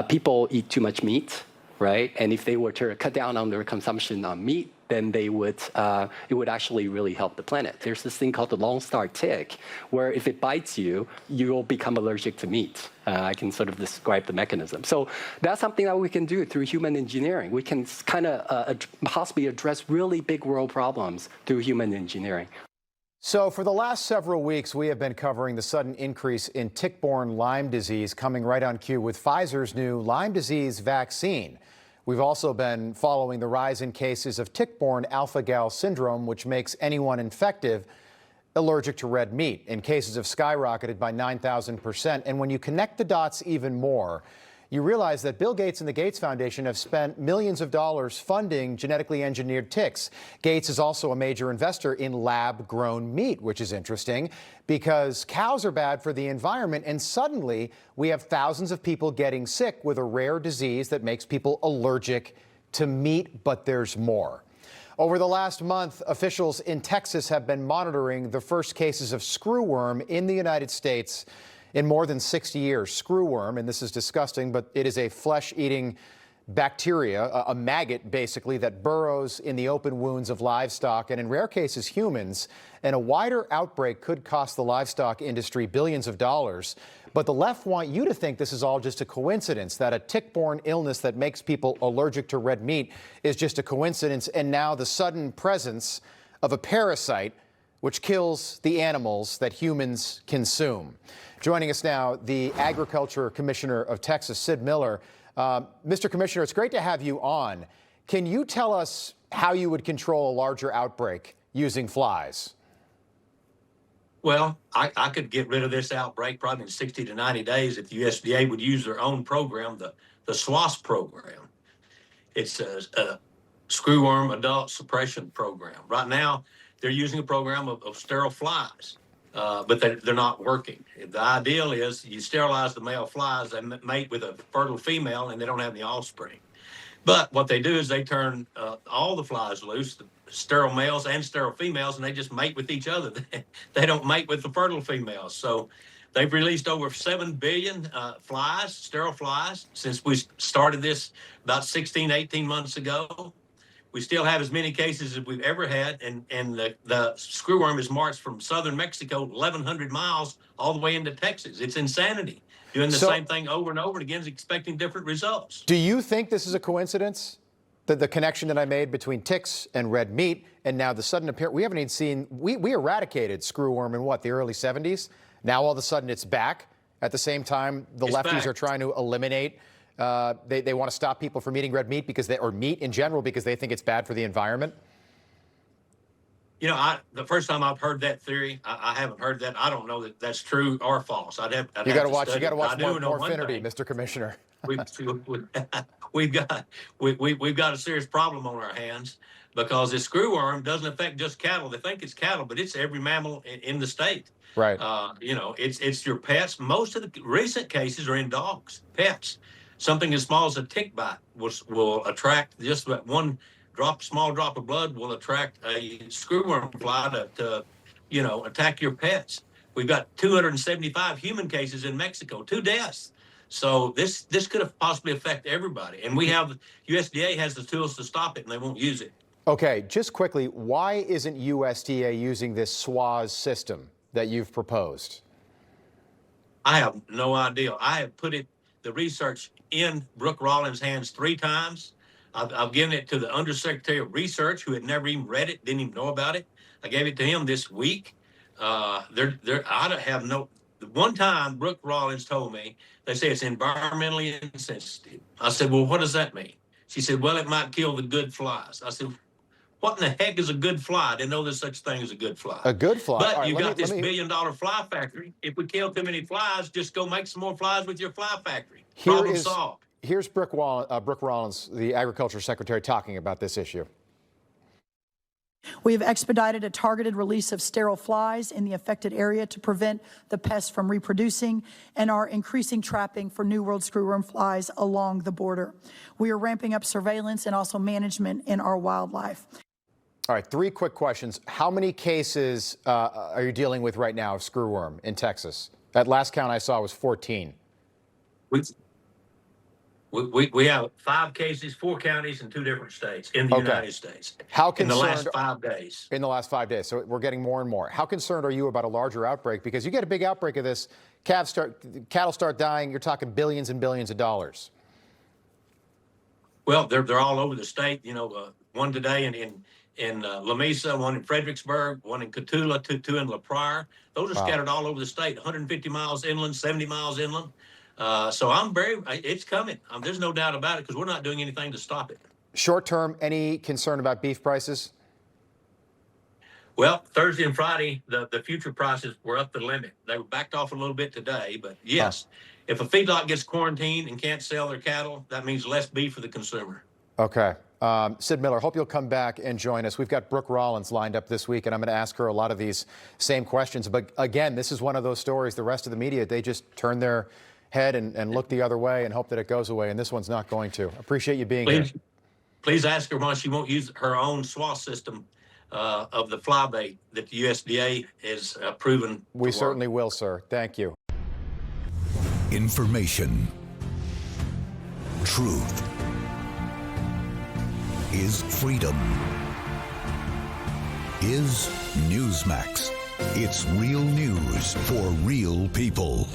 People eat too much meat, right? And if they were to cut down on their consumption on meat, then it would actually really help the planet. There's this thing called the Lone Star tick, where if it bites you, you'll become allergic to meat. I can sort of describe the mechanism. So that's something that we can do through human engineering. We can kind of possibly address really big world problems through human engineering. So for the last several weeks, we have been covering the sudden increase in tick-borne Lyme disease, coming right on cue with Pfizer's new Lyme disease vaccine. We've also been following the rise in cases of tick-borne alpha-gal syndrome, which makes anyone infected allergic to red meat. In cases have skyrocketed by 9,000%. And when you connect the dots even more, you realize that Bill Gates and the Gates Foundation have spent millions of dollars funding genetically engineered ticks. Gates is also a major investor in lab-grown meat, which is interesting because cows are bad for the environment, and suddenly we have thousands of people getting sick with a rare disease that makes people allergic to meat, but there's more. Over the last month, officials in Texas have been monitoring the first cases of screwworm in the United States in more than 60 years. Screwworm, and this is disgusting, but it is a flesh-eating bacteria, a maggot basically, that burrows in the open wounds of livestock and in rare cases humans. And a wider outbreak could cost the livestock industry billions of dollars. But the left want you to think this is all just a coincidence, that a tick-borne illness that makes people allergic to red meat is just a coincidence, and now the sudden presence of a parasite which kills the animals that humans consume. Joining us now, the Agriculture Commissioner of Texas, Sid Miller. Mr. Commissioner, it's great to have you on. Can you tell us how you would control a larger outbreak using flies? Well, I could get rid of this outbreak probably in 60 to 90 days if the USDA would use their own program, the SWAS program. It's a Screwworm Adult Suppression Program. Right now, they're using a program of sterile flies. But they're not working. The ideal is you sterilize the male flies, they mate with a fertile female, and they don't have any offspring. But what they do is they turn all the flies loose, the sterile males and sterile females, and they just mate with each other. They don't mate with the fertile females. So they've released over 7 billion flies, sterile flies, since we started this about 16, 18 months ago. We still have as many cases as we've ever had, and the screwworm has marched from southern Mexico 1,100 miles all the way into Texas. It's insanity, doing the same thing over and over again, expecting different results. Do you think this is a coincidence, that the connection that I made between ticks and red meat and now the sudden appearance? We haven't even seen, we eradicated screwworm in what, the early 70s? Now all of a sudden it's back. At the same time, the lefties are trying to eliminate they want to stop people from eating red meat or meat in general because they think it's bad for the environment. You know, the first time I've heard that theory, I haven't heard that. I don't know that that's true or false. You got to watch more Finnerty, Mr. Commissioner. We've got a serious problem on our hands because this screwworm doesn't affect just cattle. They think it's cattle, but it's every mammal in the state. Right. You know, it's your pets. Most of the recent cases are in dogs, pets. Something as small as a tick bite will attract, just that one small drop of blood will attract a screwworm fly to attack your pets. We've got 275 human cases in Mexico, 2 deaths. So this could possibly affect everybody. And USDA has the tools to stop it, and they won't use it. Okay, just quickly, why isn't USDA using this SWAS system that you've proposed? I have no idea. I have put the research in Brooke Rollins' hands 3 times. I've given it to the Undersecretary of Research, who had never even read it, didn't even know about it. I gave it to him this week. I don't have no. One time, Brooke Rollins told me, they say it's environmentally insensitive. I said, well, what does that mean? She said, well, it might kill the good flies. I said, what in the heck is a good fly? I didn't know there's such thing as a good fly. A good fly. But you got this billion-dollar fly factory. If we kill too many flies, just go make some more flies with your fly factory. Problem solved. Here's Brooke Rollins, the Agriculture Secretary, talking about this issue. We have expedited a targeted release of sterile flies in the affected area to prevent the pests from reproducing and are increasing trapping for New World screwworm flies along the border. We are ramping up surveillance and also management in our wildlife. All right, 3 quick questions. How many cases are you dealing with right now of screwworm in Texas? At last count I saw was 14. We have 5 cases, 4 counties in 2 different states in the Okay. United States. How in the last concerned- 5 days. In the last 5 days, so we're getting more and more. How concerned are you about a larger outbreak? Because you get a big outbreak of this, cattle start dying, you're talking billions and billions of dollars. Well, they're all over the state. You know, one today in La Mesa, one in Fredericksburg, one in Cotulla, two in La Prairie. Those are scattered all over the state, 150 miles inland, 70 miles inland. So it's coming. There's no doubt about it because we're not doing anything to stop it. Short term, any concern about beef prices? Well, Thursday and Friday, the future prices were up the limit. They were backed off a little bit today, but yes, if a feedlot gets quarantined and can't sell their cattle, that means less beef for the consumer. Okay. Sid Miller, hope you'll come back and join us. We've got Brooke Rollins lined up this week, and I'm going to ask her a lot of these same questions. But again, this is one of those stories, the rest of the media, they just turn their head and look the other way and hope that it goes away, and this one's not going to. Appreciate you being here. Please ask her why she won't use her own SWAS system of the fly bait that the USDA has proven. We certainly will, sir. Thank you. Information. Truth is freedom. Is Newsmax. It's real news for real people.